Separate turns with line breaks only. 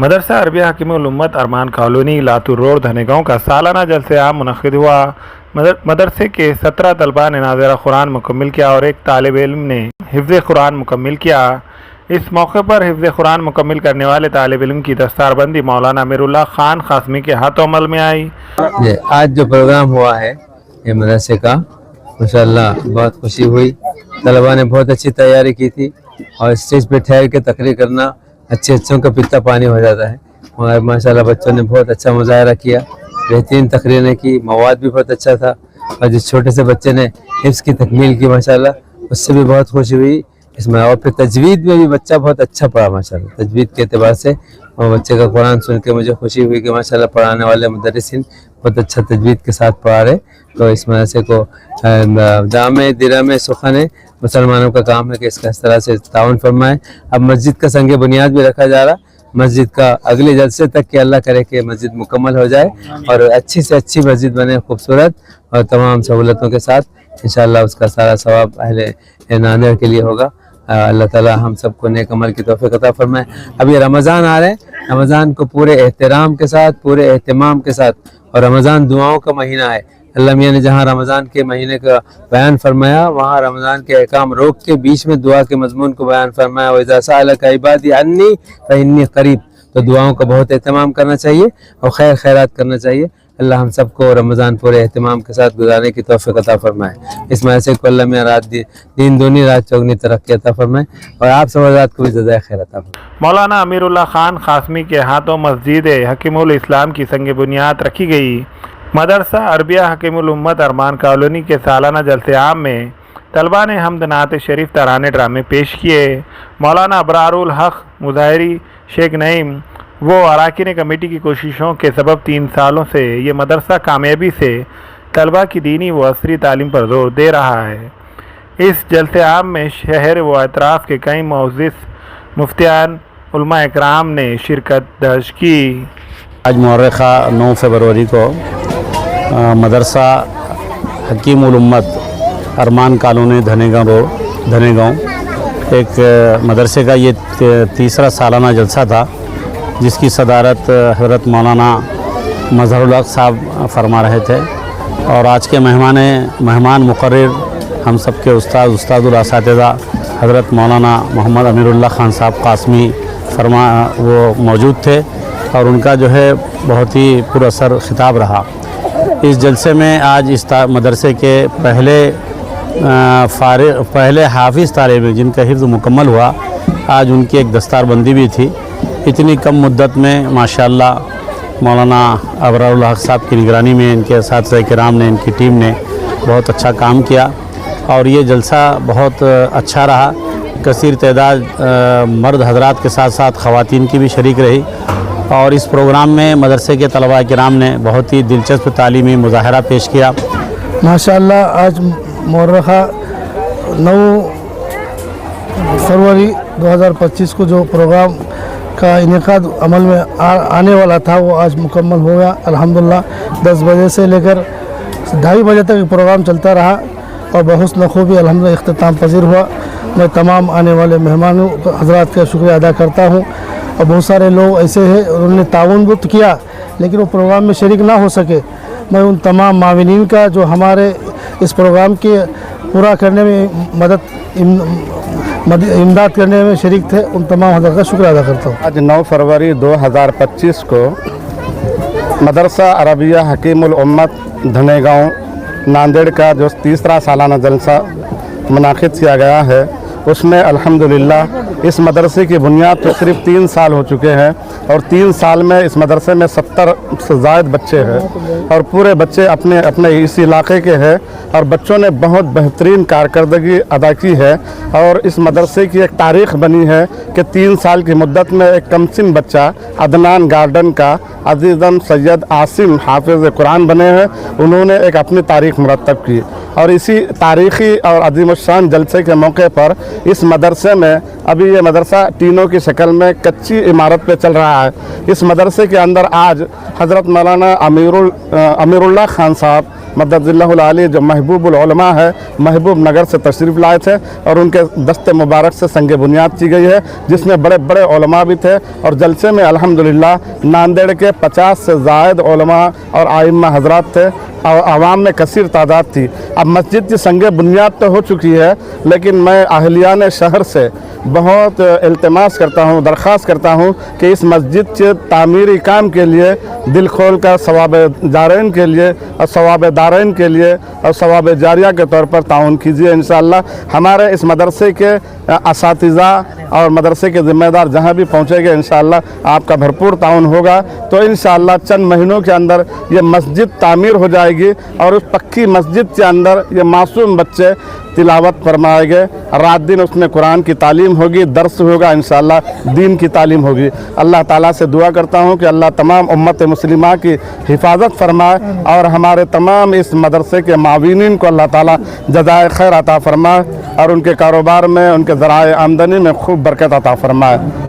मदरसा Arabia हकीमुल उम्मत अरमान colony Latur road Dhanegaon का सालाना जलसे आम मुनक़िद हुआ। मदरसे के 17 तलबा ने नाज़िरा कुरान मुकम्मिल किया और एक तालिब इल्म ने हिफ्ज़ कुरान मुकम्मिल किया। इस मौके पर हिफ्ज़ कुरान मुकम्मिल करने वाले तालिब इल्म की दस्तारबंदी मौलाना अमीरुल्लाह खान क़ासमी के हाथों अमल में आई।
आज जो प्रोग्राम हुआ है ये मदरसे का, माशाअल्लाह बहुत खुशी हुई। तलबा ने बहुत अच्छी तैयारी की थी और स्टेज पे ठहर के तकरीर करना अच्छों का पिता पानी हो जाता है। और माशाल्लाह बच्चों ने बहुत अच्छा मुजाहरा किया, बेहतरीन तकरीरें की, मवाद भी बहुत अच्छा था। और जिस छोटे से बच्चे ने हिफ्ज़ की तकमील की माशाल्लाह, उससे भी बहुत खुशी हुई इसमें। और फिर तजवीद में भी बच्चा बहुत अच्छा पढ़ा माशाल्लाह। तजवीद के एतबार से और बच्चे का कुरान सुन के मुझे खुशी हुई कि माशाल्लाह पढ़ाने वाले मुदर्रिसीन बहुत अच्छा तजवीद के साथ पढ़ा रहे। तो इस मदरसे को जामे दिरामे सुखाने मुसलमानों का काम है कि इसका इस तरह से ताउन फरमाए। अब मस्जिद का संग बुनियाद भी रखा जा रहा, मस्जिद का अगले जलसे तक कि अल्लाह करे कि मस्जिद मुकम्मल हो जाए और अच्छी से अच्छी मस्जिद बने, खूबसूरत और तमाम सहूलतों के साथ। इंशाअल्लाह उसका सारा सवाब अहले नांदेड़ के लिए होगा। अल्लाह ताला हम सबको नेक अमल की तौफीक अता फरमाए। अब ये रमज़ान आ रहे हैं, रमज़ान को पूरे एहतराम के साथ, पूरे एहतमाम के साथ, और रमज़ान दुआओं का महीना है। अल्लाह मियाँ ने जहाँ रमज़ान के महीने का बयान फरमाया, वहाँ रमज़ान के अहकाम रोक के बीच में दुआ के मजमून को बयान फरमाया। व इज़ा सअलका इबादी अन्नी फ़इन्नी क़रीब। तो दुआओं का बहुत एहतमाम करना चाहिए और खैरात करना चाहिए। अल्लाह हम सबको रमज़ान पूरे एहतमाम के साथ गुजारने की तौफीक अता फरमाए। इस मदरसे को अल्लाह में रात दिन दूनी रात चौगनी तरक्की अता फरमाए और आप सब हज़रात को भी जज़ाए खैर अता फरमाए।
मौलाना अमीरुल्लाह खान क़ासमी के हाथों मस्जिद हकीमुल इस्लाम की संग बुनियाद रखी गई। मदरसा अरबिया हकीमुल उम्मत अरमान कॉलोनी के सालाना जलसे आम में तलबा ने हमद नात शरीफ तराने ड्रामे पेश किए। मौलाना अबरारुल हक मुज़ाहिरी, शेख नईम वो अरकान कमेटी की कोशिशों के सबब 3 सालों से ये मदरसा कामयाबी से तलबा की दीनी व असरी तालीम पर जोर दे रहा है। इस जलसे आम में शहर व अतराफ़ के कई मुअज़्ज़िज़ मुफ्तियान उलमा इकराम ने शिरकत दर्ज की।
आज मुअर्रिखा 9 फरवरी को मदरसा हकीमुल उम्मत अरमान कॉलोनी धनेगांव एक मदरसे का ये तीसरा सालाना जलसा था, जिसकी सदारत हज़रत मौलाना मज़हरुल हक साहब फरमा रहे थे। और आज के मेहमान मुकर्रिर हम सब के उस्तादुल असातिज़ा हज़रत मौलाना मोहम्मद अमीरुल्लाह खान साहब क़ासमी वो मौजूद थे और उनका जो है बहुत ही पुरअसर खिताब रहा। इस जलसे में आज इस मदरसे के पहले हाफिज़ तालिब जिनका हिफ्ज़ मुकम्मल हुआ, आज उनकी एक दस्तारबंदी भी थी। इतनी कम मुद्दत में माशाअल्लाह मौलाना अबरारुल हक साहब की निगरानी में इनके असातिज़ा किराम ने, इनकी टीम ने बहुत अच्छा काम किया और ये जलसा बहुत अच्छा रहा। कसीर तादाद मर्द हजरात के साथ साथ ख़वातीन की भी शरीक रही और इस प्रोग्राम में मदरसे के तलबा किराम ने बहुत ही दिलचस्प तालीमी मुज़ाहरा पेश किया।
माशाअल्लाह आज मुअर्रिखा 9 फरवरी 2025 को जो प्रोग्राम का इनेकाद अमल में आने वाला था वो आज मुकम्मल हो गया अल्हम्दुलिल्लाह। 10 बजे से लेकर 2:30 बजे तक प्रोग्राम चलता रहा और बहुस्न खूबी अल्हम्दुलिल्लाह इख्तिताम पज़ीर हुआ। मैं तमाम आने वाले मेहमानों हज़रात का शुक्रिया अदा करता हूँ। और बहुत सारे लोग ऐसे हैं उन्होंने ताउन भी किया लेकिन वो प्रोग्राम में शरीक ना हो सके। मैं उन तमाम माविनीन का जो हमारे इस प्रोग्राम के पूरा करने में इमदाद करने में शरीक थे, उन तमाम हज़रात का शुक्रिया अदा करता हूँ।
आज 9 फरवरी 2025 को मदरसा अरबिया हकीमुल उम्मत धनेगांव नांदेड़ का जो तीसरा सालाना जलसा मुनाक़िद किया गया है, उसमें अल्हम्दुलिल्लाह इस मदरसे की बुनियाद तो सिर्फ 3 साल हो चुके हैं और 3 साल में इस मदरसे में 70 से ज़ायद बच्चे हैं और पूरे बच्चे अपने अपने इस इलाके के हैं और बच्चों ने बहुत बेहतरीन कारकर्दगी अदा की है। और इस मदरसे की एक तारीख़ बनी है कि 3 साल की मुद्दत में एक कमसिन बच्चा अदनान गार्डन का अज़ीज़म सैयद आसिम हाफिज़ कुरान बने हैं। उन्होंने एक अपनी तारीख़ मुरतब की और इसी तारीख़ी और अज़ीमुश्शान जलसे के मौके पर इस मदरसे में अभी ये मदरसा टीनों की शक्ल में कच्ची इमारत पे चल रहा है। इस मदरसे के अंदर आज हज़रत मौलाना अमीरुल्लाह खान साहब मददुल्लाहुल आली जो महबूबुल उलमा है, महबूब नगर से तशरीफ़ लाए थे और उनके दस्ते मुबारक से संग बुनियाद की गई है, जिसमें बड़े बड़े उलमा भी थे। और जलसे में अल्हम्दुलिल्लाह नांदेड़ के 50 से ज़ायद उलमा और आइम्मा हजरात थे और आवाम में कसीर तादाद थी। अब मस्जिद की संग बुनियाद तो हो चुकी है, लेकिन मैं अहलियान शहर से बहुत इल्तिमास करता हूँ, दरख्वास्त करता हूँ कि इस मस्जिद के तामीरी काम के लिए दिल खोल कर सवाब जारैन के लिए और सवाब दारैन के लिए और सवाब जारिया के तौर पर ताउन कीजिए। इंशाअल्लाह हमारे इस मदरसे के असातिज़ा और मदरसे के ज़िम्मेदार जहाँ भी पहुँचेंगे इंशाअल्लाह आपका भरपूर ताउन होगा। तो इंशाअल्लाह चंद महीनों के अंदर ये मस्जिद तामीर हो जाएगी और उस पक्की मस्जिद के अंदर ये मासूम बच्चे तिलावत फरमाएंगे, रात दिन उसमें कुरान की तालीम होगी, दर्स होगा, इंशाअल्लाह दीन की तालीम होगी। अल्लाह ताला से दुआ करता हूँ कि अल्लाह तमाम उम्मत मुस्लिमा की हिफाजत फरमाए और हमारे तमाम इस मदरसे के मावीनीन को अल्लाह ताला जज़ाए खैर अता फरमाए और उनके कारोबार में, उनके ज़राए आमदनी में खूब बरकत अता फरमाए।